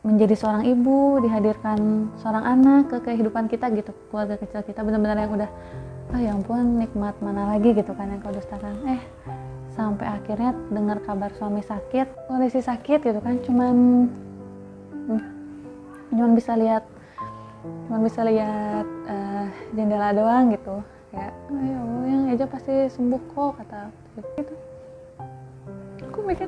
menjadi seorang ibu, dihadirkan seorang anak ke kehidupan kita gitu, keluarga kecil kita, benar-benar yang udah ya ampun nikmat mana lagi gitu kan yang kau dustakan. Sampai akhirnya dengar kabar suami sakit, kondisi sakit gitu kan, cuman bisa lihat jendela doang gitu, kayak ya Allah yang Eja pasti sembuh kok kata gitu. Aku mikir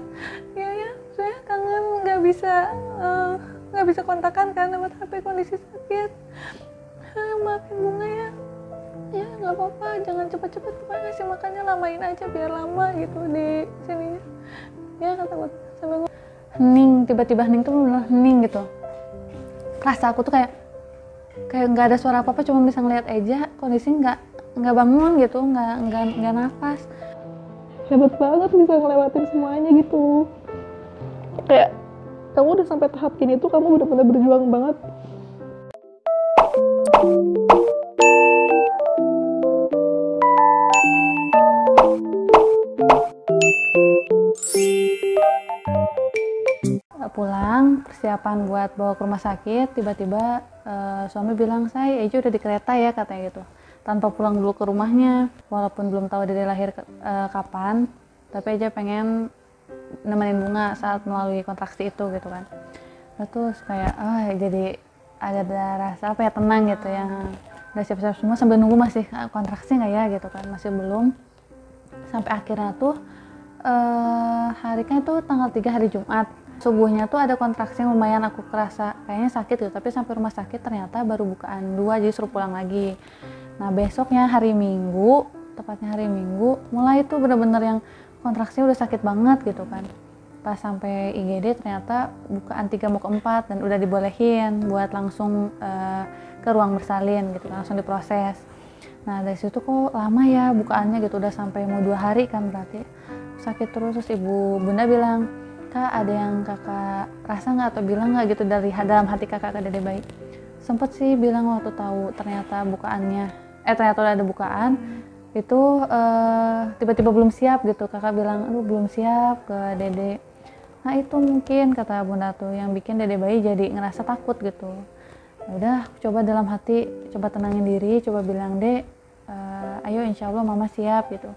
ya saya kangen nggak bisa kontakan kan lewat HP kondisi sakit. Maafin Bunga ya nggak apa-apa, jangan cepet-cepet ngasih makannya, lamain aja biar lama gitu di sininya ya kata gue. Sampai gue hening, tiba-tiba hening tuh bener hening gitu, rasa aku tuh kayak nggak ada suara apa-apa, cuma bisa ngeliat Eja kondisi nggak bangun gitu, nggak nafas. Hebat banget bisa ngelewatin semuanya gitu. Kayak kamu udah sampai tahap gini tuh kamu benar-benar berjuang banget. Pulang, persiapan buat bawa ke rumah sakit, tiba-tiba suami bilang, "Say, Eja udah di kereta ya," katanya gitu. Tanpa pulang dulu ke rumahnya, walaupun belum tahu Dede lahir kapan, tapi Eja pengen nemenin Bunga saat melalui kontraksi itu gitu kan. Terus kayak jadi ada rasa tenang gitu ya. Udah siap-siap semua sambil nunggu masih kontraksi nggak ya gitu kan, masih belum. Sampai akhirnya tuh harinya tuh tanggal 3 hari Jumat. Subuhnya tuh ada kontraksi yang lumayan aku kerasa kayaknya sakit gitu, tapi sampai rumah sakit ternyata baru bukaan 2, jadi suruh pulang lagi. Nah besoknya hari Minggu, tepatnya hari Minggu, mulai tuh bener-bener yang kontraksinya udah sakit banget gitu kan. Pas sampai IGD ternyata bukaan 3 mau ke 4 dan udah dibolehin buat langsung ke ruang bersalin gitu, langsung diproses. Nah dari situ kok lama ya bukaannya gitu, udah sampai mau 2 hari kan berarti sakit terus. Terus bunda bilang, "Kak, ada yang kakak rasa nggak atau bilang nggak gitu dari dalam hati kakak ke Dede bayi?" Sempet sih bilang waktu tahu ternyata bukaannya, ternyata udah ada bukaan, itu tiba-tiba belum siap gitu. Kakak bilang, "Aduh belum siap ke Dede." Nah itu mungkin kata bunda tuh yang bikin Dede bayi jadi ngerasa takut gitu. Ya udah, coba dalam hati, coba tenangin diri, coba bilang, "Dek, ayo insya Allah mama siap gitu.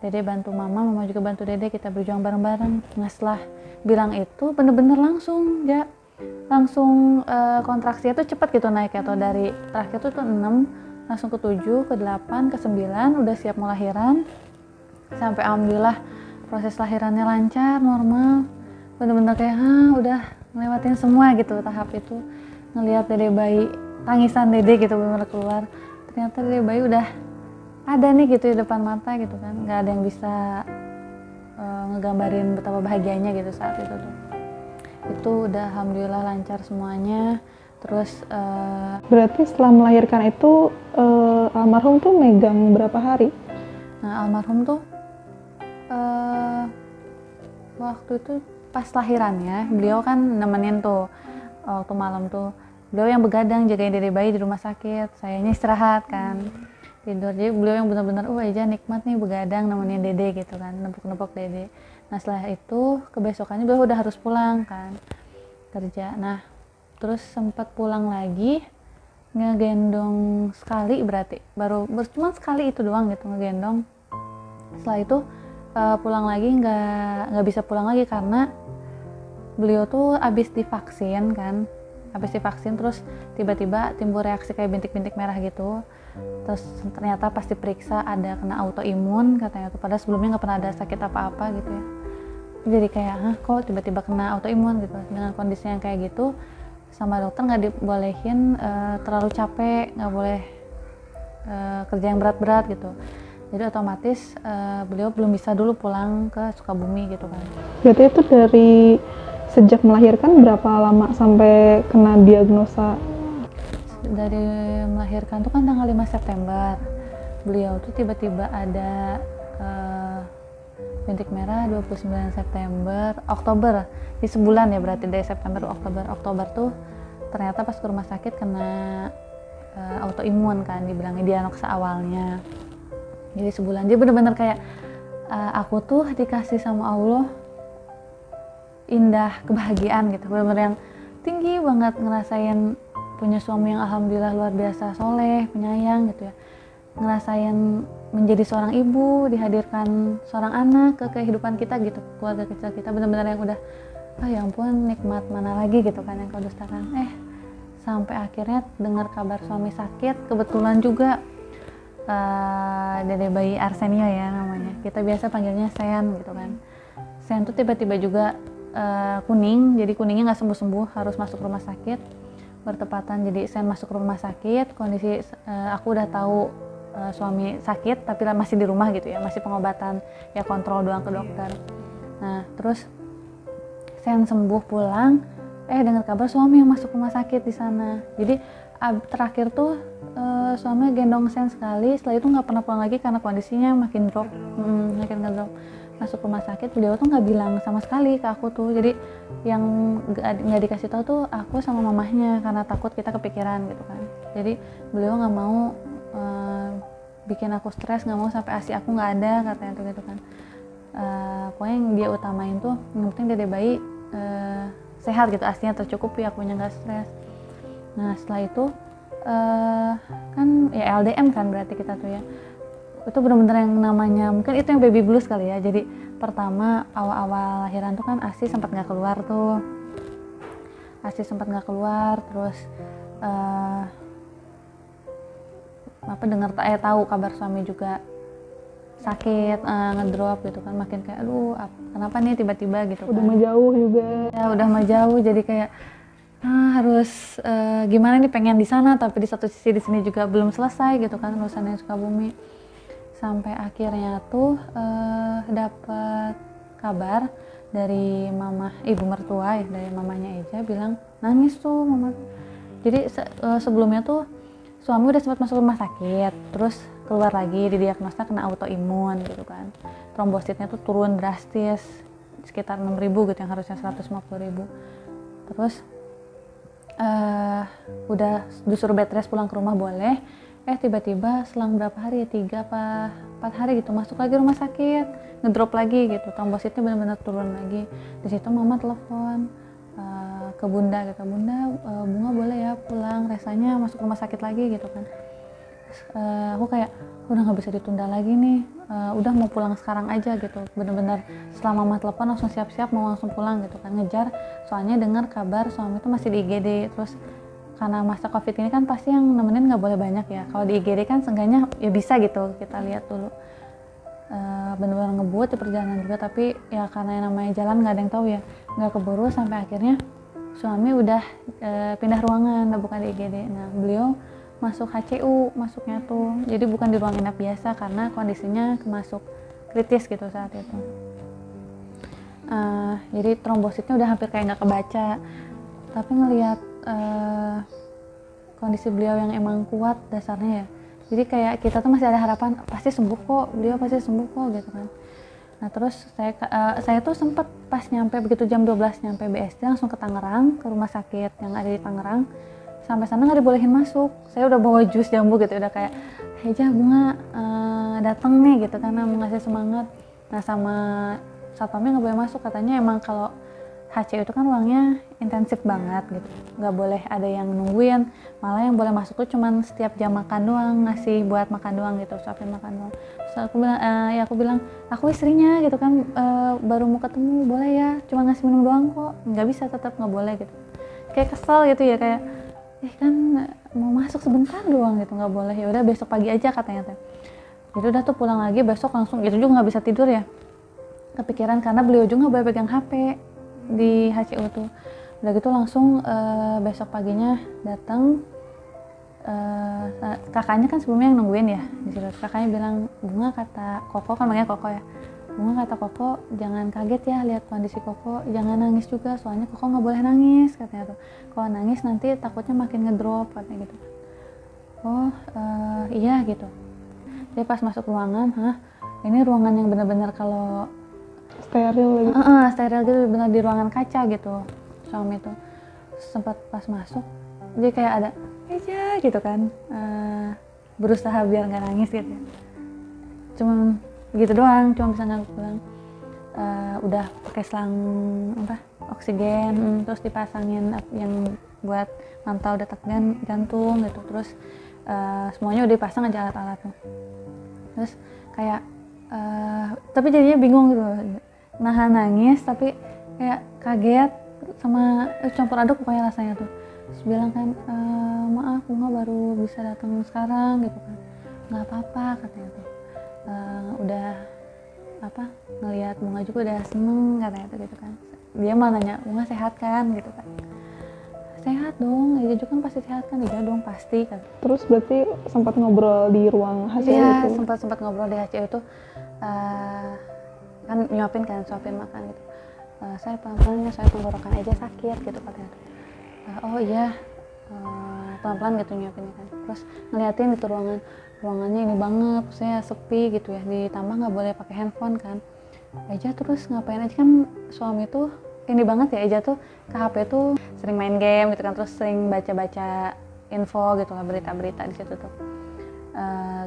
Dede bantu mama juga bantu Dede, kita berjuang bareng-bareng." Nah setelah bilang itu bener-bener langsung kontraksinya tuh cepet gitu naik atau dari terakhir tuh 6 langsung ke 7, ke 8, ke 9 udah siap mau lahiran. Sampai alhamdulillah proses lahirannya lancar, normal, bener-bener kayak udah ngelewatin semua gitu tahap itu. Ngelihat Dede bayi, tangisan Dede gitu bener-bener keluar, ternyata Dede bayi udah ada nih gitu di depan mata gitu kan, nggak ada yang bisa ngegambarin betapa bahagianya gitu saat itu tuh. Itu udah alhamdulillah lancar semuanya. Terus berarti setelah melahirkan itu almarhum tuh megang berapa hari? Nah almarhum tuh waktu itu pas lahirannya beliau kan nemenin tuh waktu malam tuh, beliau yang begadang jagain Dede bayi di rumah sakit, sayanya istirahat kan tidur. Jadi beliau yang benar-benar Eja nikmat nih begadang nemenin Dede gitu kan, nepuk-nepuk Dede. Nah setelah itu kebesokannya beliau udah harus pulang kan kerja. Nah terus sempat pulang lagi ngegendong sekali, berarti baru cuma sekali itu doang gitu ngegendong. Setelah itu pulang lagi nggak bisa pulang lagi karena beliau tuh abis divaksin terus tiba-tiba timbul reaksi kayak bintik-bintik merah gitu. Terus ternyata pas diperiksa ada kena autoimun katanya tuh, padahal sebelumnya nggak pernah ada sakit apa-apa gitu ya. Jadi kayak kok tiba-tiba kena autoimun gitu. Dengan kondisi yang kayak gitu sama dokter nggak dibolehin terlalu capek, nggak boleh kerja yang berat-berat gitu. Jadi otomatis beliau belum bisa dulu pulang ke Sukabumi gitu kan. Berarti itu dari sejak melahirkan berapa lama sampai kena diagnosa? Dari melahirkan tuh kan tanggal 5 September. Beliau tuh tiba-tiba ada bintik merah 29 September, Oktober. Di sebulan ya berarti dari September ke Oktober tuh ternyata pas ke rumah sakit kena autoimun kan, dibilangnya diagnosa awalnya. Jadi sebulan. Jadi bener-bener kayak aku tuh dikasih sama Allah indah kebahagiaan gitu, bener-bener yang tinggi banget, ngerasain punya suami yang alhamdulillah luar biasa soleh, penyayang gitu ya, ngerasain menjadi seorang ibu, dihadirkan seorang anak ke kehidupan kita gitu, keluarga kecil kita, benar-benar yang udah ya ampun, nikmat mana lagi gitu kan yang kau dustakan. Sampai akhirnya dengar kabar suami sakit, kebetulan juga dede bayi Arsenio ya namanya, kita biasa panggilnya Sen gitu kan. Sen tuh tiba-tiba juga kuning, jadi kuningnya nggak sembuh-sembuh, harus masuk rumah sakit. Bertepatan jadi Sen masuk rumah sakit, kondisi aku udah tahu suami sakit tapi masih di rumah gitu ya, masih pengobatan ya, kontrol doang ke dokter. Nah terus Sen sembuh pulang, dengar kabar suami yang masuk rumah sakit di sana. Jadi terakhir tuh suami gendong Sen sekali, setelah itu nggak pernah pulang lagi karena kondisinya makin drop, makin ngedrop. Masuk rumah sakit, beliau tuh nggak bilang sama sekali ke aku tuh, jadi yang nggak dikasih tahu tuh aku sama mamahnya karena takut kita kepikiran gitu kan. Jadi beliau nggak mau bikin aku stres, nggak mau sampai ASI aku nggak ada katanya tuh gitu kan. Pokoknya yang dia utamain tuh yang penting dede bayi sehat gitu, ASI-nya tercukupi, akunya nggak stres. Nah setelah itu kan ya LDM kan berarti kita tuh ya, itu benar-benar yang namanya mungkin itu yang baby blues kali ya. Jadi pertama awal-awal lahiran tuh kan ASI sempat nggak keluar tuh, terus tahu kabar suami juga sakit, ngedrop gitu kan, makin kayak aduh kenapa nih tiba-tiba gitu udah kan. mah jauh juga Ya udah mah jauh, jadi kayak harus gimana nih, pengen di sana tapi di satu sisi di sini juga belum selesai gitu kan urusannya Sukabumi. Sampai akhirnya tuh dapat kabar dari ibu mertua ya, dari mamanya Eja, bilang nangis tuh mama. Jadi sebelumnya tuh suami udah sempat masuk rumah sakit, terus keluar lagi didiagnosa kena autoimun gitu kan. Trombositnya tuh turun drastis sekitar 6.000 gitu yang harusnya 150.000. Terus udah disuruh bed rest, pulang ke rumah boleh. Tiba-tiba selang berapa hari ya, 3 apa 4 hari gitu, masuk lagi rumah sakit, ngedrop lagi gitu, trombositnya benar-benar turun lagi. Di situ mama telepon ke bunda gitu, bunda bunga boleh ya pulang, rasanya masuk rumah sakit lagi gitu kan. Terus, aku kayak udah nggak bisa ditunda lagi nih, udah mau pulang sekarang aja gitu, bener-bener setelah mama telepon langsung siap-siap mau langsung pulang gitu kan, ngejar. Soalnya dengar kabar suami itu masih di IGD, terus karena masa covid ini kan pasti yang nemenin nggak boleh banyak ya, kalau di IGD kan seenggaknya ya bisa gitu kita lihat dulu. Bener-bener ngebut di perjalanan juga, tapi ya karena yang namanya jalan nggak ada yang tahu ya, nggak keburu. Sampai akhirnya suami udah pindah ruangan, udah bukan di IGD. Nah beliau masuk HCU masuknya tuh, jadi bukan di ruang inap biasa karena kondisinya masuk kritis gitu saat itu. Jadi trombositnya udah hampir kayak nggak kebaca, tapi ngelihat kondisi beliau yang emang kuat dasarnya ya, jadi kayak kita tuh masih ada harapan, pasti sembuh kok, beliau pasti sembuh kok gitu kan. Nah terus saya tuh sempet pas nyampe begitu jam 12 nyampe BSD langsung ke Tangerang, ke rumah sakit yang ada di Tangerang. Sampai sana nggak dibolehin masuk, saya udah bawa jus jambu gitu, udah kayak Eja bunga dateng nih gitu karena mau ngasih semangat. Nah sama satpamnya nggak boleh masuk, katanya emang kalau HCU itu kan ruangnya intensif banget gitu, nggak boleh ada yang nungguin, malah yang boleh masuk tuh cuman setiap jam makan doang, ngasih buat makan doang gitu, suapin makan doang. Terus aku bilang aku istrinya gitu kan, baru mau ketemu, boleh ya cuma ngasih minum doang kok, nggak bisa, tetap nggak boleh gitu. Kayak kesel gitu ya, kayak kan mau masuk sebentar doang gitu, nggak boleh. Ya udah besok pagi aja katanya teh. Jadi udah tuh pulang lagi besok langsung, itu juga nggak bisa tidur ya, kepikiran karena beliau juga nggak boleh pegang HP di HCU tuh. Udah gitu langsung besok paginya datang, kakaknya kan sebelumnya yang nungguin ya di situ. Kakaknya bilang, bunga kata Koko, kan manggilnya Koko ya, bunga kata Koko jangan kaget ya lihat kondisi Koko, jangan nangis juga soalnya Koko nggak boleh nangis katanya tuh, kalau nangis nanti takutnya makin ngedrop katanya gitu. Oh iya gitu. Jadi pas masuk ruangan, ini ruangan yang benar-benar kalau steril gitu. Steril gitu, benar di ruangan kaca gitu. Suami tuh sempat pas masuk dia kayak ada Eja gitu kan, berusaha biar nggak nangis gitu ya. Cuman gitu doang, cuma bisa ngangguk pulang. Udah pakai selang oksigen, terus dipasangin yang buat mantau detak jantung gitu, terus semuanya udah dipasang aja alat-alatnya. Terus kayak tapi jadinya bingung gitu, nahan nangis tapi kayak kaget sama campur aduk pokoknya rasanya tuh. Terus bilang kan, maaf Bunga baru bisa datang sekarang gitu kan, nggak apa-apa katanya tuh. Udah ngelihat Bunga juga udah seneng katanya tuh gitu kan. Dia malah nanya, Bunga sehat kan gitu kan. Sehat dong, Eja juga kan pasti sehat kan. Iya dong pasti kan. Terus berarti sempat ngobrol di ruang HCU Iya, itu? sempat ngobrol di HCU itu, kan nyuapin kan, suapin makan gitu. Saya pelan-pelan ya, saya tenggorokan aja sakit gitu katanya. Oh iya, pelan-pelan gitu nyuapinnya kan. Terus ngeliatin gitu ruangannya ini banget, saya sepi gitu ya, ditambah nggak boleh pakai handphone kan. Eja terus ngapain aja kan, suami tuh ini banget ya, Eja tuh ke HP tuh sering main game gitu kan, terus sering baca-baca info gitu lah, berita-berita di situ tuh.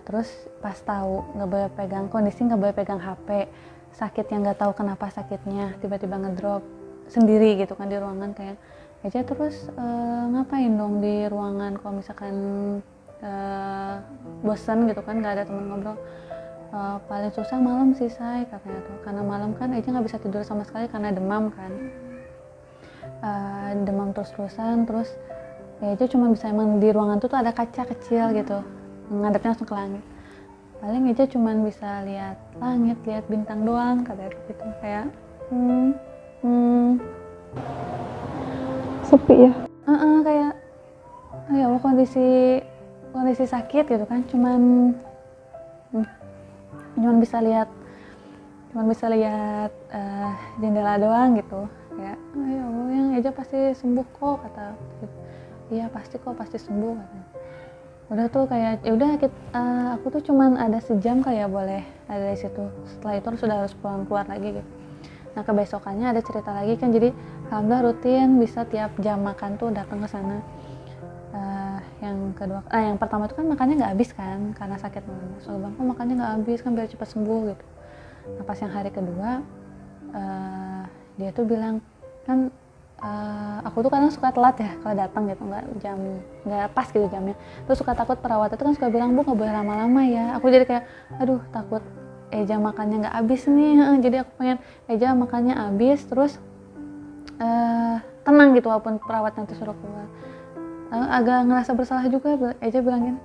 Terus pas tahu nggak boleh pegang, kondisi nggak boleh pegang HP, sakit yang nggak tahu kenapa sakitnya tiba-tiba ngedrop sendiri gitu kan di ruangan, kayak Eja terus ngapain dong di ruangan kalau misalkan bosan gitu kan, nggak ada teman ngobrol. Paling susah malam sih Say katanya tuh, karena malam kan Eja nggak bisa tidur sama sekali karena demam kan, demam terus-terusan. Terus ya Eja cuma bisa, emang di ruangan tuh ada kaca kecil gitu, ngadepnya langsung ke langit. Paling Eja cuma bisa lihat langit, lihat bintang doang katanya tuh gitu, kayak sepi ya? Kayak ya Allah, kondisi sakit gitu kan, cuman bisa lihat jendela doang gitu. Ya Allah, yang Eja pasti sembuh kok kata. Iya pasti sembuh katanya. Udah tuh kayak ya udah aku tuh cuman ada sejam kayak boleh ada di situ. Setelah itu harus pulang keluar lagi gitu. Nah kebesokannya ada cerita lagi kan, jadi alhamdulillah rutin bisa tiap jam makan tuh datang ke sana. Yang pertama itu kan makannya nggak habis kan karena sakit malam. Soalnya bang, makannya nggak habis kan biar cepat sembuh gitu. Nah pas yang hari kedua dia tuh bilang kan, aku tuh kadang suka telat ya kalau datang gitu, nggak pas gitu jamnya. Terus suka takut perawat itu kan suka bilang, Bu nggak boleh lama-lama ya. Aku jadi kayak aduh takut Eja makannya nggak habis nih. Jadi aku pengen Eja makannya habis terus tenang gitu walaupun perawat nanti suruh keluar. Agak ngerasa bersalah juga, Eja bilangin,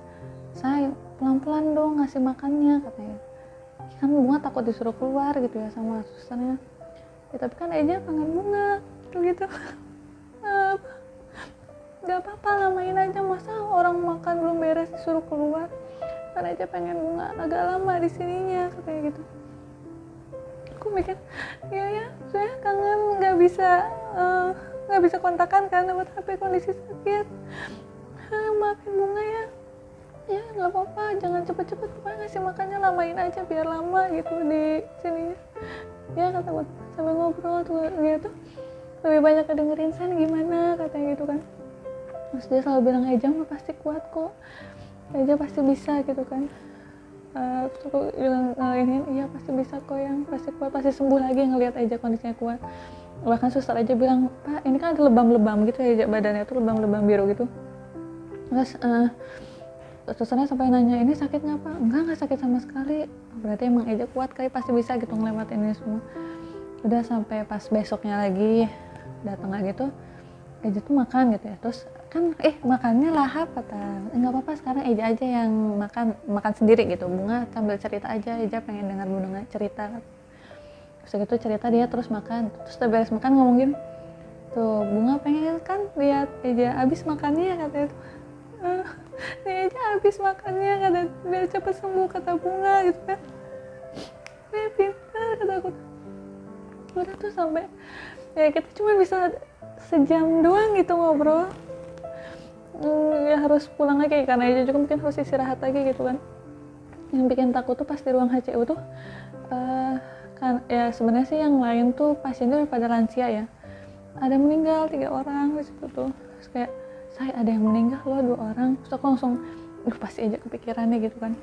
Say pelan-pelan dong ngasih makannya katanya. Kan Bunga takut disuruh keluar gitu ya sama susternya. Ya, tapi kan Eja kangen Bunga gitu. Gak apa-apa, lamain aja, masa orang makan belum beres disuruh keluar. Kan Eja pengen Bunga agak lama di sininya katanya gitu. Aku mikir, ya saya kangen, nggak bisa kontakan kan lewat HP kondisi sakit. Maafin Bunga ya nggak apa-apa, jangan cepet-cepet, pokoknya ngasih makannya lamain aja biar lama gitu di sininya ya kata gue. Sambil ngobrol tuh dia tuh lebih banyak kedengerin San gimana katanya gitu kan. Terus dia selalu bilang, Eja mah pasti kuat kok, Eja pasti bisa gitu kan. Terus aku bilang iya pasti bisa kok, yang pasti kuat, pasti sembuh lagi ngelihat Eja kondisinya kuat. Bahkan suster aja bilang, Pak ini kan ada lebam-lebam gitu ya badannya tuh, lebam-lebam biru gitu. Terus susternya sampai nanya, ini sakit nggak Pak? Enggak sakit sama sekali. Berarti emang Eja kuat kali, pasti bisa gitu ngelewatin ini semua. Udah sampai pas besoknya lagi datang lagi tuh Eja tuh makan gitu ya. Terus kan makannya lahap kata, nggak apa-apa sekarang Eja aja yang makan sendiri gitu. Bunga sambil cerita aja, Eja pengen dengar Bunga cerita. Terus gitu cerita dia terus makan. Terus udah beres makan ngomong gini, tuh Bunga pengen kan lihat Eja abis makannya katanya tuh. Nih Eja abis makannya kata, biar cepet sembuh kata Bunga gitu kan. Pintar kata aku. Udah tuh sampai ya kita cuma bisa sejam doang gitu ngobrol. Ya harus pulang lagi karena Eja juga mungkin harus istirahat lagi gitu kan. Yang bikin takut tuh pas di ruang HCU tuh kan ya sebenarnya sih yang lain tuh pasiennya pada lansia ya, ada meninggal 3 orang di situ tuh. Terus kayak saya ada yang meninggal loh 2 orang. Terus aku langsung pasti Eja kepikirannya gitu kan.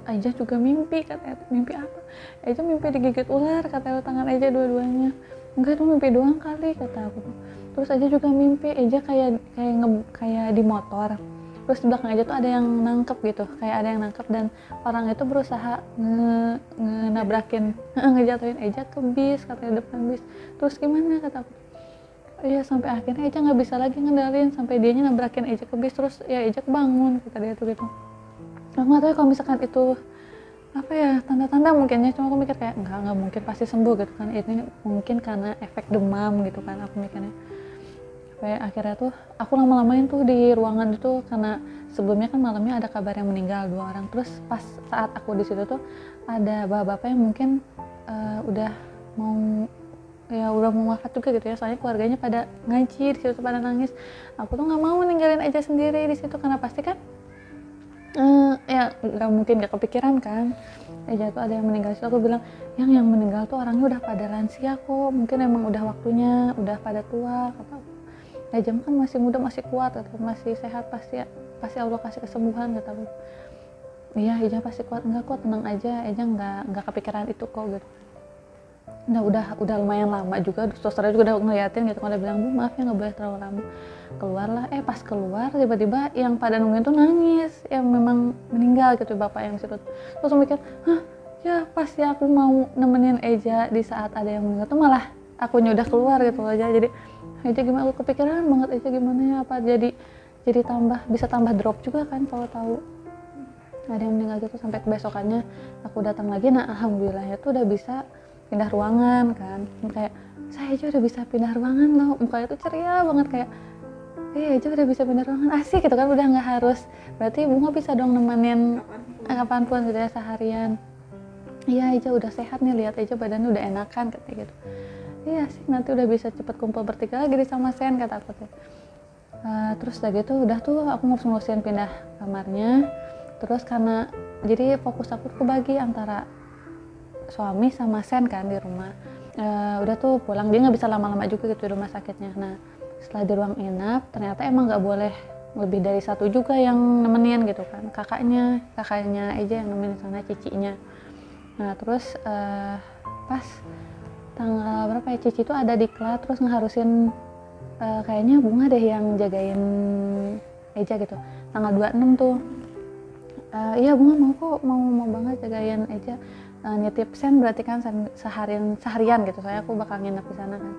Eja juga mimpi katanya. Mimpi apa? Eja mimpi digigit ular katanya, tangan Eja dua-duanya. enggak tuh mimpi doang kali kata aku. Terus Eja juga mimpi Eja kayak di motor, terus di belakang Eja tuh ada yang nangkep gitu, kayak ada yang nangkep dan orang itu berusaha nabrakin ngejatuhin Eja ke bis, katanya depan bis. Terus gimana kata aku, iya sampai akhirnya Eja nggak bisa lagi ngendalin sampai dianya nabrakin Eja ke bis, terus ya Eja kebangun kata dia tuh gitu. Aku nggak tahu ya kalau misalkan itu apa ya, tanda-tanda mungkinnya, cuma aku mikir kayak nggak mungkin pasti sembuh gitu kan, ini mungkin karena efek demam gitu kan aku mikirnya. Sampai akhirnya tuh aku lama-lamain tuh di ruangan itu, karena sebelumnya kan malamnya ada kabar yang meninggal 2 orang. Terus pas saat aku di situ tuh ada bapak-bapak yang mungkin udah mau wafat juga gitu ya, soalnya keluarganya pada ngaji di situ, pada nangis. Aku tuh nggak mau ninggalin Eja sendiri di situ karena pasti kan ya nggak mungkin gak kepikiran kan Eja tuh ada yang meninggal. Situ aku bilang yang meninggal tuh orangnya udah pada lansia kok, mungkin emang udah waktunya, udah pada tua kata aku. Eja kan masih muda, masih kuat atau masih sehat, pasti Allah kasih kesembuhan kata aku. Iya Eja pasti kuat, enggak kok tenang aja, Eja nggak kepikiran itu kok gitu. Nah udah lumayan lama juga, susternya juga udah ngeliatin gitu, udah bilang Bu maaf ya nggak boleh terlalu lama. Keluarlah, pas keluar tiba-tiba yang pada nungguin tuh nangis, yang memang meninggal gitu bapak yang situ. Terus aku mikir, ya pasti aku mau nemenin Eja di saat ada yang meninggal tuh malah akunya udah keluar gitu aja. Jadi Eja gimana, aku kepikiran banget Eja gimana ya, apa jadi bisa tambah drop juga kan kalau tahu ada yang meninggal gitu. Sampai kebesokannya aku datang lagi, nah alhamdulillahnya tuh udah bisa pindah ruangan kan, kayak saya aja udah bisa pindah ruangan loh, mukanya tuh ceria banget, kayak aja udah bisa pindah ruangan, asik gitu kan, udah nggak harus, berarti Bunga bisa dong nemenin kapanpun gitu ya seharian. Iya aja udah sehat nih, lihat aja badannya udah enakan kayak gitu. Iya sih, nanti udah bisa cepet kumpul bertiga lagi di sama Sen kata aku tuh. Terus udah gitu udah tuh aku ngurus-ngurusin pindah kamarnya. Terus karena jadi fokus aku kebagi antara suami sama Sen kan di rumah. Udah tuh pulang, dia nggak bisa lama-lama juga gitu di rumah sakitnya. Nah setelah di ruang inap ternyata emang nggak boleh lebih dari 1 juga yang nemenin gitu kan, kakaknya aja yang nemenin sana, cicinya. Nah terus pas tanggal berapa ya, Cici tuh ada diklat, terus ngeharusin kayaknya Bunga deh yang jagain Eja gitu, tanggal 26 tuh. Iya Bunga mau kok, mau banget jagain Eja, nitip Sen berarti kan seharian gitu, soalnya aku bakal nginep di sana kan.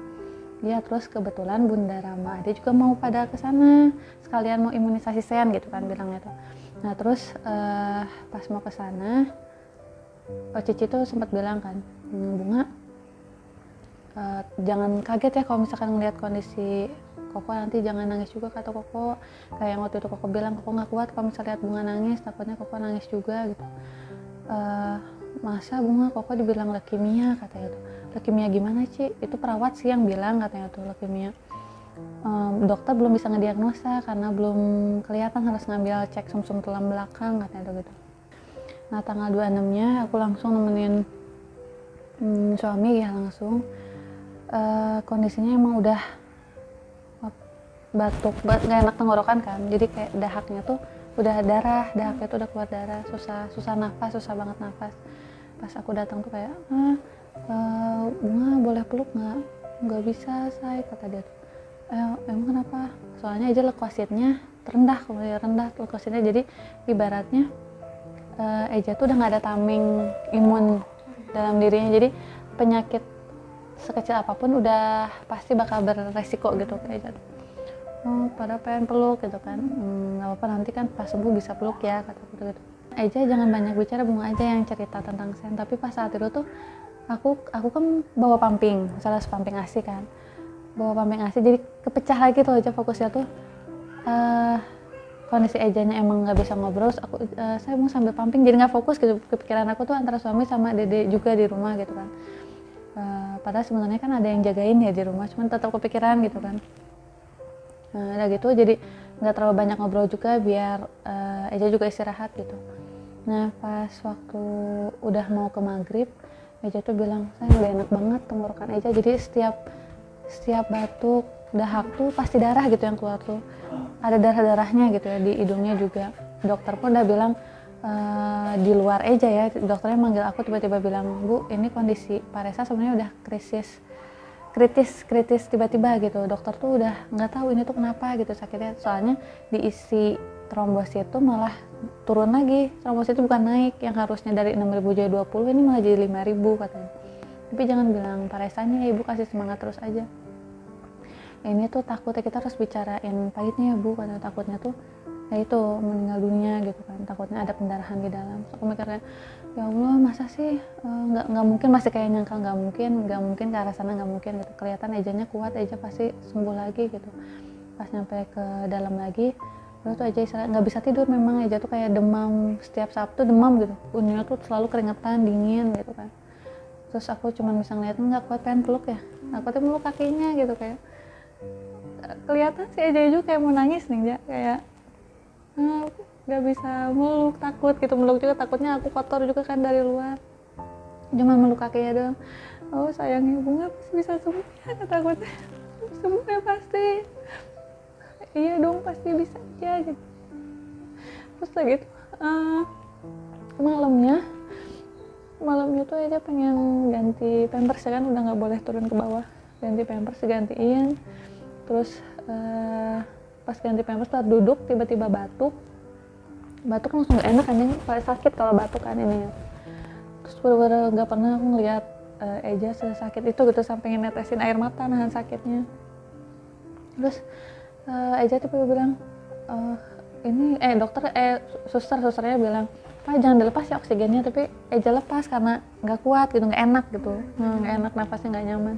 Iya, terus kebetulan Bunda Rama dia juga mau pada ke sana sekalian mau imunisasi Sen gitu kan bilangnya tuh. Nah terus pas mau ke sana Cici tuh sempat bilang kan, Bunga jangan kaget ya kalau misalkan ngelihat kondisi Koko, nanti jangan nangis juga kata Koko, kayak yang waktu itu Koko bilang Koko nggak kuat kalau misalnya lihat Bunga nangis, takutnya Koko nangis juga gitu. Masa Bunga, Koko dibilang leukemia katanya tuh. Leukemia gimana Ci? Itu perawat sih yang bilang katanya tuh leukemia. Dokter belum bisa ngediagnosa karena belum kelihatan, harus ngambil cek sumsum tulang belakang katanya tuh gitu. Nah tanggal 26 nya aku langsung nemenin suami ya langsung. Kondisinya emang udah batuk, nggak enak tenggorokan kan, jadi kayak dahaknya tuh udah dahaknya tuh udah keluar darah, susah nafas, susah banget nafas. Pas aku datang tuh kayak Bunga boleh peluk nggak bisa say kata dia tuh. Emang kenapa? Soalnya aja leukositnya rendah leukositnya, jadi ibaratnya Eja tuh udah nggak ada tameng imun dalam dirinya, jadi penyakit sekecil apapun udah pasti bakal beresiko gitu kayak Eja tuh. Pada pengen peluk gitu kan, nggak apa-apa nanti kan pas sembuh bisa peluk ya kata gitu. Eja jangan banyak bicara, Bunga aja yang cerita tentang Sen. Tapi pas saat itu tuh aku kan bawa pamping, misalnya pamping ASI kan, bawa pamping ASI, jadi kepecah lagi tuh aja fokusnya tuh. Kondisi Ejanya emang nggak bisa ngobrol, saya mau sambil pamping jadi nggak fokus gitu. Kepikiran aku tuh antara suami sama dede juga di rumah gitu kan. Padahal sebenarnya kan ada yang jagain ya di rumah, cuman tetap kepikiran gitu kan. Nah udah gitu jadi nggak terlalu banyak ngobrol juga biar Eja juga istirahat gitu. Nah pas waktu udah mau ke maghrib, Eja tuh bilang saya udah enak banget tenggorokan Eja, jadi setiap batuk dahak tuh pasti darah gitu yang keluar tuh, ada darahnya gitu ya di hidungnya juga. Dokter pun udah bilang di luar Eja ya, dokternya manggil aku tiba-tiba bilang, Bu ini kondisi Pak Resa sebenarnya udah krisis kritis tiba-tiba gitu. Dokter tuh udah nggak tahu ini tuh kenapa gitu sakitnya, soalnya diisi trombosit itu malah turun lagi, trombosit itu bukan naik, yang harusnya dari 6.000 jadi 20 ini malah jadi 5.000 katanya. Tapi jangan bilang paresannya ya, ibu kasih semangat terus aja. Ini tuh takutnya kita harus bicarain pahitnya ya bu, karena takutnya tuh ya itu meninggal dunia gitu kan, takutnya ada pendarahan di dalam. So, aku mikirnya ya Allah masa sih nggak mungkin, masih kayak nyangka nggak mungkin ke arah sana, nggak mungkin gitu. Kelihatan Ejanya kuat, Eja pasti sembuh lagi gitu. Pas nyampe ke dalam lagi, lalu tuh Eja istilah nggak bisa tidur, memang Eja tuh kayak demam, setiap Sabtu demam gitu, unyinya tuh selalu keringetan, dingin gitu kan. Terus aku cuma bisa ngeliatin, nggak kuat, pengen peluk ya, aku tuh meluk kakinya gitu, kayak kelihatan si Eja juga kayak mau nangis nih, kayak nggak bisa meluk, takut gitu, meluk juga takutnya aku kotor juga kan dari luar, cuma meluk kakinya doang. Oh sayangnya bunga pasti bisa sembuh ya, takutnya sembuh ya pasti, iya dong pasti bisa aja gitu. Terus lagi gitu malamnya tuh aja pengen ganti pampers ya kan, udah nggak boleh turun ke bawah, ganti pampers digantiin. Terus pas ganti pampers setelah duduk tiba-tiba batuk langsung gak enak kan, paling sakit kalau batuk kan ini. Terus bener-bener gak pernah aku ngeliat Eja sesakit itu gitu, sampai netesin air mata nahan sakitnya. Terus Eja tiba-tiba bilang susternya bilang, Pak jangan dilepas ya oksigennya, tapi Eja lepas karena nggak kuat gitu, nggak enak gitu, nggak enak, nafasnya nggak nyaman.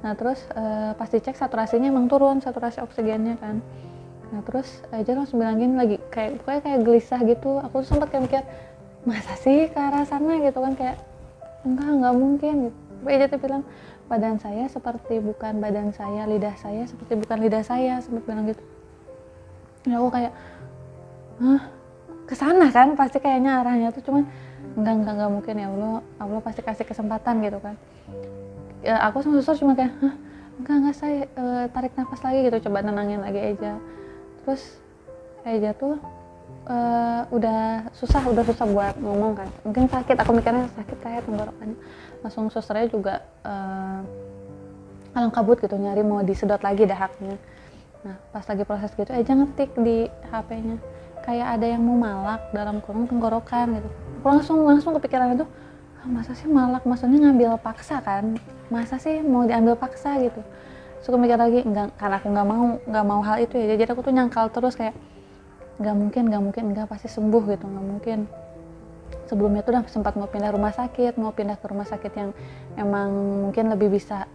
Nah terus pas dicek saturasinya emang turun, saturasi oksigennya kan. Nah terus Eja langsung bilang gini lagi, pokoknya kayak gelisah gitu. Aku tuh sempat kayak mikir, masa sih ke arah sana gitu kan, kayak nggak mungkin gitu. Tapi Eja tuh bilang, badan saya seperti bukan badan saya, lidah saya seperti bukan lidah saya, sempat bilang gitu. Ya aku kayak, kesana kan pasti kayaknya arahnya tuh, cuman nggak mungkin ya Allah pasti kasih kesempatan gitu kan. Ya, aku sama suster cuma kayak enggak saya tarik nafas lagi gitu, coba nenangin lagi Eja. Terus Eja tuh udah susah buat ngomong kan, mungkin sakit, aku mikirnya sakit kayak tenggorokannya. Langsung susternya juga kalang kabut gitu, nyari mau disedot lagi dahaknya. Nah pas lagi proses gitu Eja ngetik di HP-nya kayak ada yang mau malak dalam kurung tenggorokan gitu. Aku langsung kepikiran itu, masa sih malak, maksudnya ngambil paksa kan, masa sih mau diambil paksa gitu. Suka mikir lagi, enggak, karena aku nggak mau hal itu ya, jadi aku tuh nyangkal terus kayak nggak mungkin, enggak pasti sembuh gitu, nggak mungkin. Sebelumnya tuh udah sempat mau pindah ke rumah sakit yang emang mungkin lebih bisa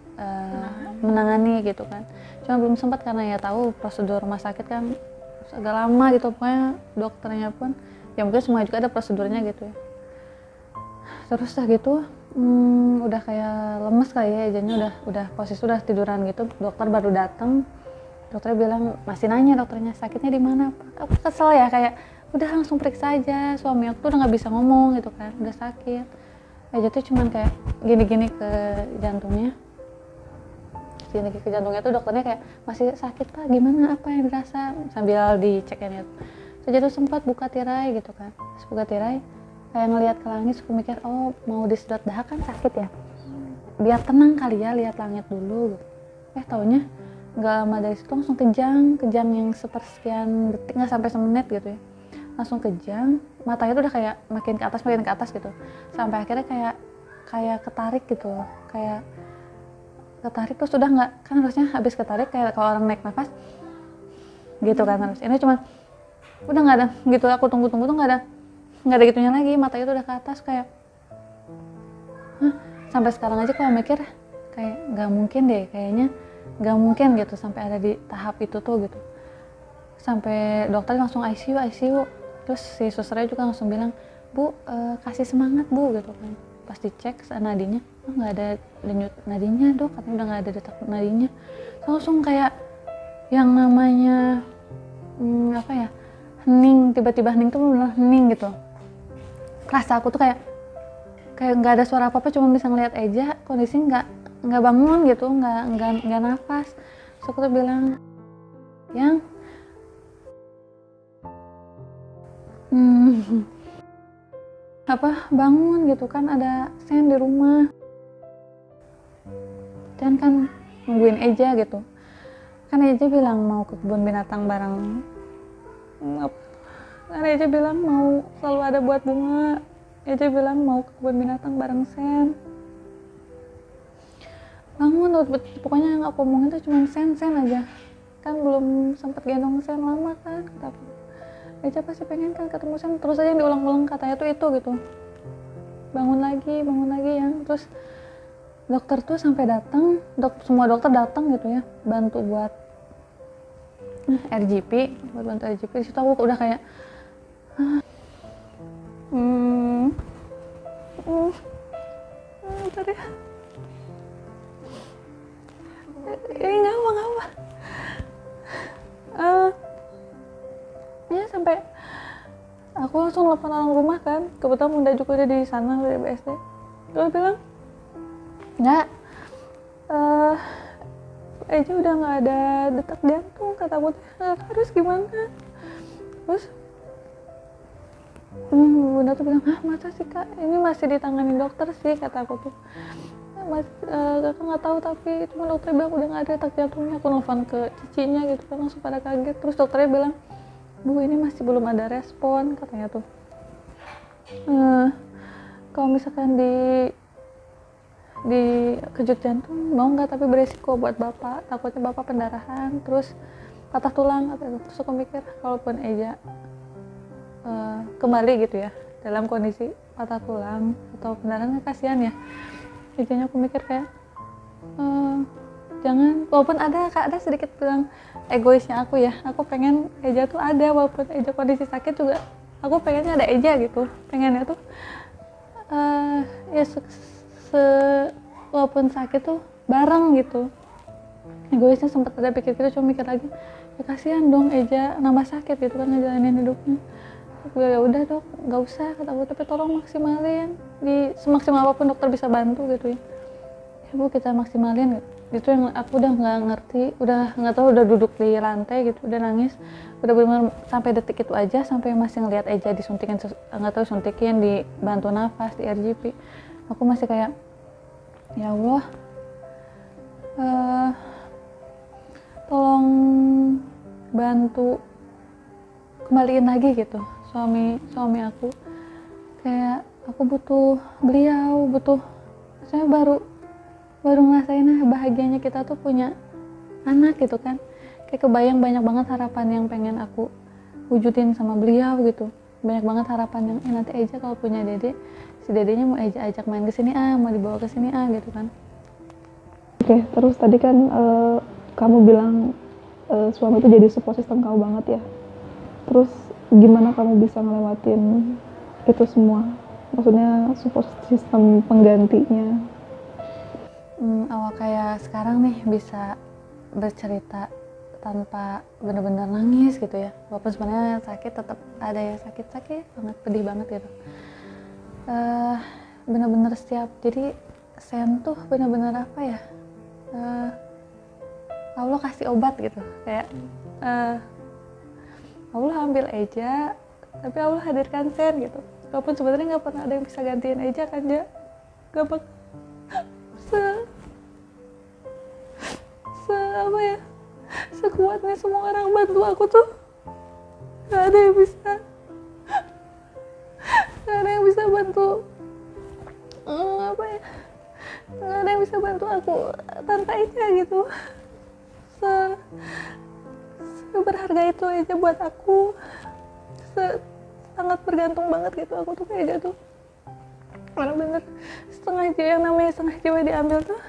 menangani gitu kan, cuma belum sempat karena ya tahu prosedur rumah sakit kan agak lama gitu, pokoknya dokternya pun ya mungkin semua juga ada prosedurnya gitu ya. Terus gitu udah kayak lemes kali ya Ejanya, udah posisi udah tiduran gitu. Dokter baru datang, dokternya bilang, masih nanya dokternya sakitnya di mana. Aku kesel ya, kayak udah langsung periksa aja, suami aku tuh udah nggak bisa ngomong gitu kan, udah sakit. Eja tuh cuman kayak gini-gini ke jantungnya tuh, dokternya kayak, masih sakit Pak, gimana, apa yang dirasa, sambil dicekin itu. Eja tuh sempat buka tirai gitu kan, terus buka tirai kayak ngelihat ke langit, aku mikir oh mau disedot dahak kan sakit ya, biar tenang kali ya, lihat langit dulu gitu. Taunya nggak lama dari situ langsung kejang yang sepersekian detik, nggak sampai semenit gitu ya, langsung kejang, matanya tuh udah kayak makin ke atas gitu, sampai akhirnya kayak ketarik gitu, kayak ketarik terus udah nggak, kan harusnya habis ketarik kayak kalau orang naik nafas gitu kan harus, ini cuma udah nggak ada gitu. Aku tunggu tuh nggak ada gitunya lagi, matanya tuh udah ke atas kayak sampai sekarang aja kalau mikir kayak nggak mungkin deh, kayaknya nggak mungkin gitu sampai ada di tahap itu tuh gitu. Sampai dokter langsung ICU, terus si susternya juga langsung bilang, Bu kasih semangat Bu gitu kan. Pas dicek nadinya, nggak ada denyut nadinya dok, katanya udah nggak ada detak nadinya. Langsung kayak yang namanya hening, tiba-tiba hening tuh bener hening gitu. Rasa aku tuh kayak nggak ada suara apa-apa, cuma bisa ngeliat Eja kondisi nggak bangun gitu, nggak nafas. Terus aku tuh bilang, yang bangun gitu kan, ada Sam di rumah, dan kan nungguin Eja gitu. Kan Eja bilang mau ke kebun binatang bareng, kan Eja bilang mau selalu ada buat bunga. Eja bilang mau ke kebun binatang bareng Sen. Bangun, pokoknya yang aku omongin tuh cuma Sen aja. Kan belum sempat gendong Sen lama kan, tapi Eja pasti pengen kan ketemu Sen. Terus aja yang diulang-ulang katanya tuh itu gitu. Bangun lagi yang terus dokter tuh sampai datang, semua dokter datang gitu ya, bantu buat RGP, buat bantu RGP. Di situ aku udah kayak bentar ya. Nggak apa. Ya sampai aku langsung telepon orang rumah kan, kebetulan Bunda juga udah di sana dari BSD. Gue bilang nggak, Eja udah nggak ada detak jantung, kata aku. Harus gimana? Terus Bunda tuh bilang, masa sih kak, ini masih ditangani dokter sih, kata aku tuh. Kakak nggak tahu, tapi cuma dokter bilang udah nggak ada detak jantungnya. Aku nelfon ke cicinya gitu kan, langsung pada kaget. Terus dokternya bilang, Bu, ini masih belum ada respon, katanya tuh. Kalau misalkan di kejut jantung mau nggak, tapi beresiko buat bapak, takutnya bapak pendarahan terus patah tulang, katanya. Terus aku mikir kalaupun Eja kembali gitu ya dalam kondisi patah tulang atau pendarahan, kasihan ya Ejanya. Aku mikir kayak jangan, walaupun ada sedikit bilang egoisnya aku ya, aku pengen Eja tuh ada, walaupun Eja kondisi sakit juga aku pengennya ada Eja gitu, pengennya tuh ya walaupun sakit tuh bareng gitu. Egoisnya sempat ada pikir gitu, cuma mikir lagi ya kasihan dong Eja nambah sakit gitu kan ngejalanin hidupnya. Ya udah dok, nggak usah, kata aku, tapi tolong maksimalin di semaksimal apapun dokter bisa bantu gitu ya. Ya Bu, kita maksimalin gitu. Yang aku udah nggak ngerti, udah nggak tahu, udah duduk di lantai gitu, udah nangis, udah benar sampai detik itu aja, sampai masih ngelihat Eja disuntikin, nggak tahu suntikin, dibantu nafas di RGP. Aku masih kayak ya Allah, tolong bantu kembaliin lagi gitu suami aku. Kayak aku butuh beliau, saya baru ngerasain bahagianya kita tuh punya anak gitu kan. Kayak kebayang banyak banget harapan yang pengen aku wujudin sama beliau gitu. Banyak banget harapan yang nanti Eja kalau punya dede, si dedenya mau Eja ajak main ke sini mau dibawa ke sini gitu kan. Oke, terus tadi kan kamu bilang suami itu jadi support system kamu banget ya. Terus gimana kamu bisa ngelewatin itu semua? Maksudnya support system penggantinya. Awal kayak sekarang nih bisa bercerita tanpa benar-benar nangis gitu ya. Walaupun sebenarnya sakit tetap ada ya, sakit banget, pedih banget gitu. Benar-benar setiap, jadi Sen tuh benar-benar apa ya? Allah kasih obat gitu, kayak Allah ambil Eja, tapi Allah hadirkan Sen gitu. Walaupun sebenarnya nggak pernah ada yang bisa gantiin Eja kan, dia nggak bakal apa ya, sekuatnya semua orang bantu aku tuh nggak ada yang bisa bantu apa ya, nggak ada yang bisa bantu aku tanpa Eja gitu. Berharga itu aja buat aku, sangat bergantung banget gitu aku tuh kayak Eja tuh. Karena bener yang namanya setengah jiwa diambil tuh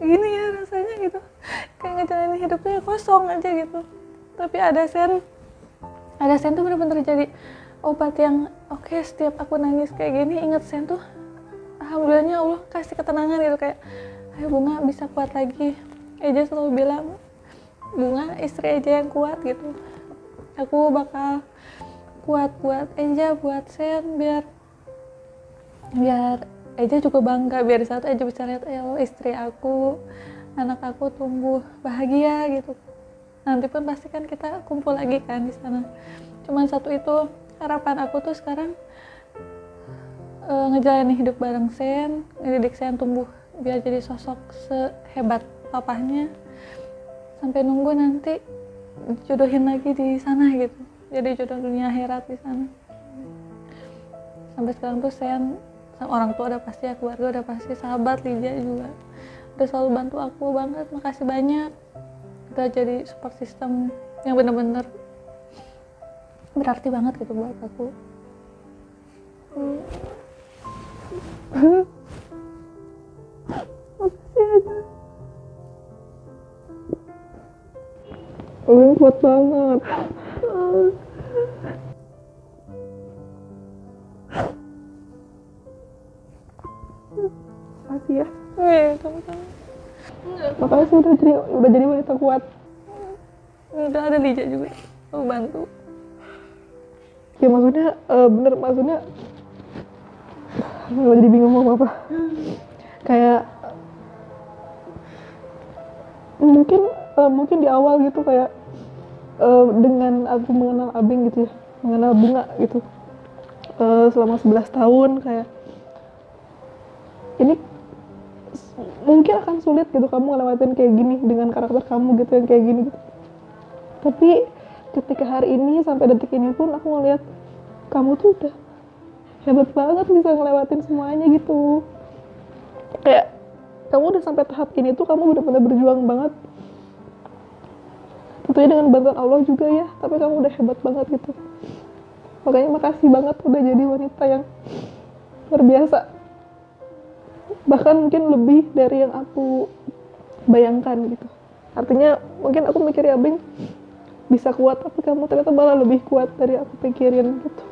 gini ya rasanya gitu, kayak ngejalanin hidupnya kosong aja gitu. Tapi ada Sen tuh bener-bener jadi obat yang oke, setiap aku nangis kayak gini inget Sen tuh, alhamdulillahnya Allah kasih ketenangan gitu, kayak ayo Bunga bisa kuat lagi. Eja selalu bilang, Bunga istri Eja yang kuat gitu, aku bakal kuat buat Eja, buat Sen, biar Eja juga bangga, biar satu Eja bisa lihat ya Allah, istri aku, anak aku tumbuh bahagia gitu. Nanti pun pasti kan kita kumpul lagi kan di sana. Cuman satu itu harapan aku tuh sekarang, ngejalanin hidup bareng Sen, ngedidik Sen tumbuh biar jadi sosok sehebat papahnya, sampai nunggu nanti jodohin lagi di sana gitu, jadi jodoh dunia akhirat di sana. Sampai sekarang tuh Sen, orang tua udah pasti, keluarga udah pasti, sahabat Lija juga udah selalu bantu aku banget, makasih banyak. Udah jadi support system yang bener-bener berarti banget gitu buat aku. Lu kuat banget. Makasih ya. Sama-sama. Makanya sih udah jadi wanita kuat. Udah ada Lija juga mau bantu. Ya maksudnya bener, maksudnya gue jadi bingung mau apa. Kayak mungkin di awal gitu kayak dengan aku mengenal Abing gitu ya, mengenal Bunga gitu selama 11 tahun, kayak ini mungkin akan sulit gitu kamu ngelewatin kayak gini dengan karakter kamu gitu yang kayak gini gitu. Tapi ketika hari ini sampai detik ini pun aku ngeliat kamu tuh udah hebat banget bisa ngelewatin semuanya gitu. Kayak kamu udah sampai tahap ini tuh kamu benar-benar berjuang banget. Tentunya dengan bantuan Allah juga ya, tapi kamu udah hebat banget gitu. Makanya makasih banget udah jadi wanita yang luar biasa. Bahkan mungkin lebih dari yang aku bayangkan gitu. Artinya mungkin aku mikir ya Bing bisa kuat, tapi kamu ternyata malah lebih kuat dari aku pikirin gitu.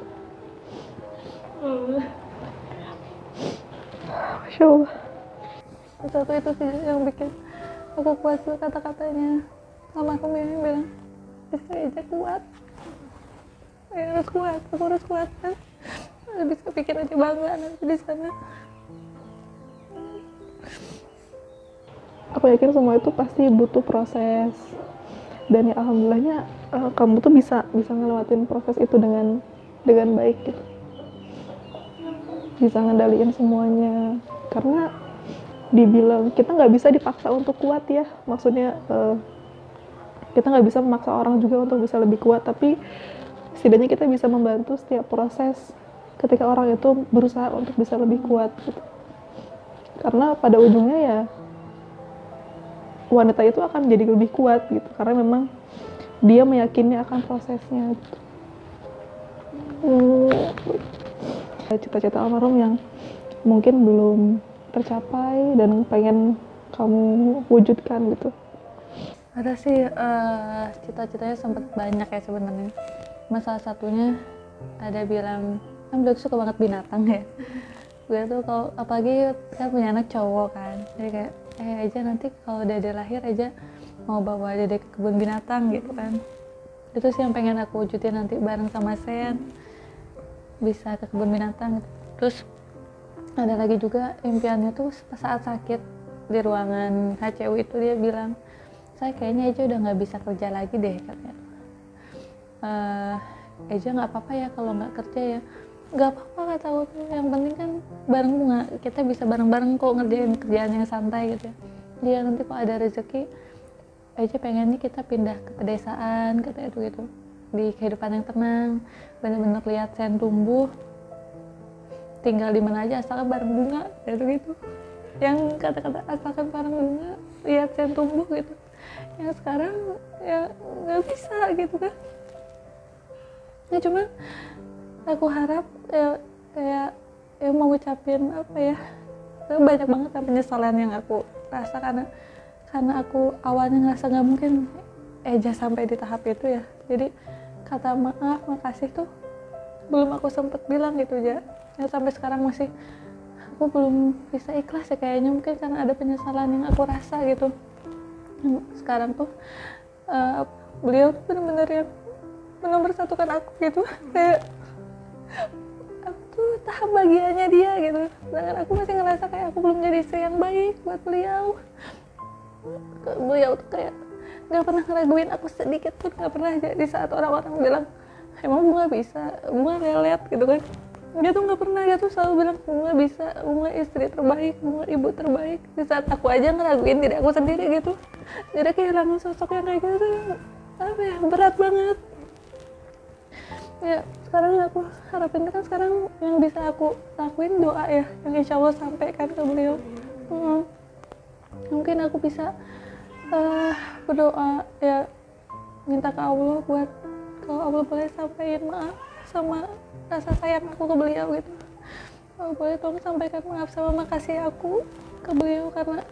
Masya Allah. Satu itu sih yang bikin aku kuat tuh kata-katanya. Sama aku bilang bisa aja kuat, ya harus kuat, aku harus kuat kan. Bisa pikir aja bangga nanti di sana. Aku yakin semua itu pasti butuh proses, dan ya alhamdulillahnya kamu tuh bisa ngelewatin proses itu dengan baik gitu, bisa ngendaliin semuanya. Karena dibilang kita nggak bisa dipaksa untuk kuat ya, maksudnya kita nggak bisa memaksa orang juga untuk bisa lebih kuat, tapi setidaknya kita bisa membantu setiap proses ketika orang itu berusaha untuk bisa lebih kuat gitu. Karena pada ujungnya ya wanita itu akan jadi lebih kuat gitu, karena memang dia meyakini akan prosesnya gitu. Cita-cita almarhum yang mungkin belum tercapai dan pengen kamu wujudkan gitu. Ada sih cita-citanya sempat banyak ya sebenarnya. Salah satunya ada bilang, kan beliau tuh suka banget binatang ya. Gue tuh kalau apalagi kan punya anak cowok kan, jadi kayak aja nanti kalau Dede lahir aja mau bawa Dede ke kebun binatang gitu kan. Itu sih yang pengen aku wujudin nanti bareng sama Sen, bisa ke kebun binatang gitu. Terus ada lagi juga impiannya tuh saat sakit di ruangan HCU itu dia bilang, saya kayaknya Eja udah nggak bisa kerja lagi deh katanya. Eja nggak apa-apa ya kalau nggak kerja ya. Nggak apa-apa kata aku tuh, yang penting kan bareng Bunga, kita bisa bareng-bareng kok ngerjain kerjaan yang santai gitu ya. Dia nanti kalau ada rezeki Eja pengennya kita pindah ke pedesaan katanya itu gitu, di kehidupan yang tenang, bener-bener lihat Sen tumbuh, tinggal di mana aja asalkan bareng Bunga gitu gitu. Yang kata-kata asalkan bareng Bunga, lihat Sen tumbuh gitu. Yang sekarang ya nggak bisa gitu kan. Ya cuma aku harap ya kayak mau ucapin apa ya, banyak banget penyesalan yang aku rasa karena aku awalnya ngerasa nggak mungkin Eja sampai di tahap itu ya. Jadi kata maaf, makasih tuh belum aku sempet bilang gitu aja. Ya sampai sekarang masih aku belum bisa ikhlas ya kayaknya, mungkin karena ada penyesalan yang aku rasa gitu. Sekarang tuh beliau tuh benar-benar yang menomorsatukan aku gitu. Kayak aku tuh tahap bagiannya dia gitu, sedangkan aku masih ngerasa kayak aku belum jadi istri yang baik buat beliau. Beliau tuh kayak nggak pernah ngeraguin aku sedikit pun, nggak pernah. Jadi saat orang-orang bilang emang Bunga bisa, Bunga lelet gitu kan, Dia tuh nggak pernah, dia tuh selalu bilang bunga bisa, bunga istri terbaik, bunga ibu terbaik. Di saat aku aja ngeraguin diri aku sendiri gitu, jadi kehilangan sosok yang kayak gitu tuh apa ya, berat banget. Ya sekarang aku harapin kan sekarang yang bisa aku lakuin doa ya, yang insya Allah sampaikan ke beliau. Mungkin aku bisa berdoa ya, minta ke Allah buat kalau Allah boleh sampaikan maaf sama rasa sayang aku ke beliau gitu. Kalau boleh tolong sampaikan maaf sama makasih aku ke beliau karena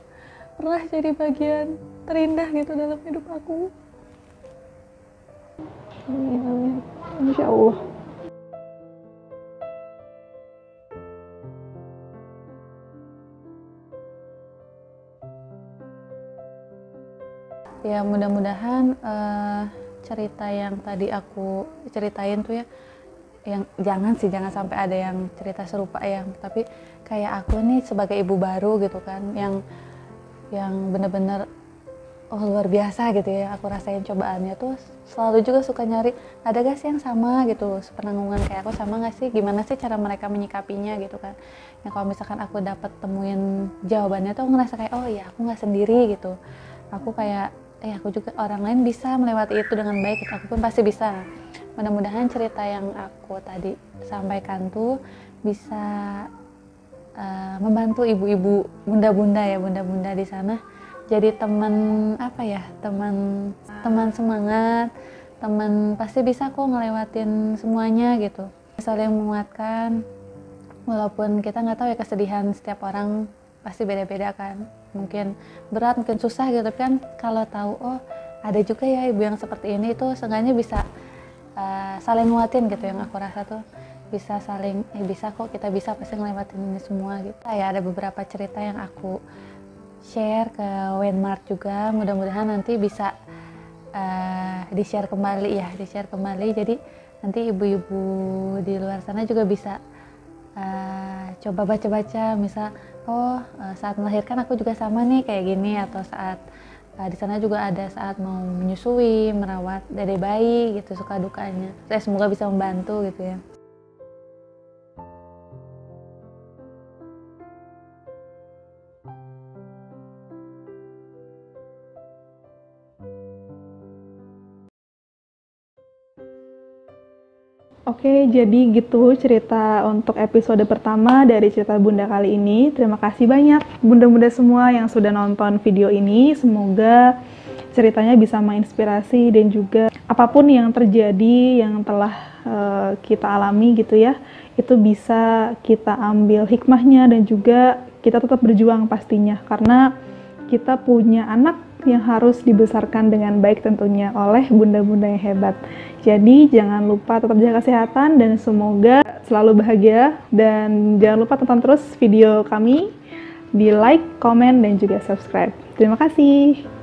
pernah jadi bagian terindah gitu dalam hidup aku. Amin, amin. Insya Allah. Ya mudah-mudahan cerita yang tadi aku ceritain tuh ya, yang jangan sampai ada yang cerita serupa ya, tapi kayak aku nih sebagai ibu baru gitu kan, yang bener-bener luar biasa gitu ya, aku rasain cobaannya tuh selalu juga suka nyari ada gak sih yang sama gitu, sepenanggungan kayak aku sama gak sih, gimana sih cara mereka menyikapinya gitu kan. Ya kalau misalkan aku dapat temuin jawabannya tuh aku ngerasa kayak oh ya aku nggak sendiri gitu, aku kayak aku juga, orang lain bisa melewati itu dengan baik gitu, aku pun pasti bisa. Mudah-mudahan cerita yang aku tadi sampaikan tuh bisa membantu ibu-ibu, bunda-bunda ya, bunda-bunda di sana jadi teman apa ya, teman semangat, teman pasti bisa kok ngelewatin semuanya gitu, saling menguatkan. Walaupun kita nggak tahu ya, kesedihan setiap orang pasti beda-beda kan, mungkin berat, mungkin susah gitu, tapi kan kalau tahu oh ada juga ya ibu yang seperti ini, itu seenggaknya bisa saling nguatin gitu. Yang aku rasa tuh bisa saling bisa kok, kita bisa pasti ngelewatin ini semua gitu ya. Ada beberapa cerita yang aku share ke Wenmart juga, mudah-mudahan nanti bisa di-share kembali, jadi nanti ibu-ibu di luar sana juga bisa coba baca-baca, misal saat melahirkan aku juga sama nih kayak gini, atau saat di sana juga ada saat mau menyusui, merawat dede bayi gitu, suka dukanya. Semoga bisa membantu gitu ya. Oke, jadi gitu cerita untuk episode pertama dari cerita Bunda kali ini. Terima kasih banyak bunda-bunda semua yang sudah nonton video ini. Semoga ceritanya bisa menginspirasi, dan juga apapun yang terjadi yang telah kita alami gitu ya, itu bisa kita ambil hikmahnya, dan juga kita tetap berjuang pastinya, karena kita punya anak yang harus dibesarkan dengan baik tentunya oleh bunda-bunda yang hebat. Jadi jangan lupa tetap jaga kesehatan dan semoga selalu bahagia, dan jangan lupa tonton terus video kami, di like, komen, dan juga subscribe. Terima kasih.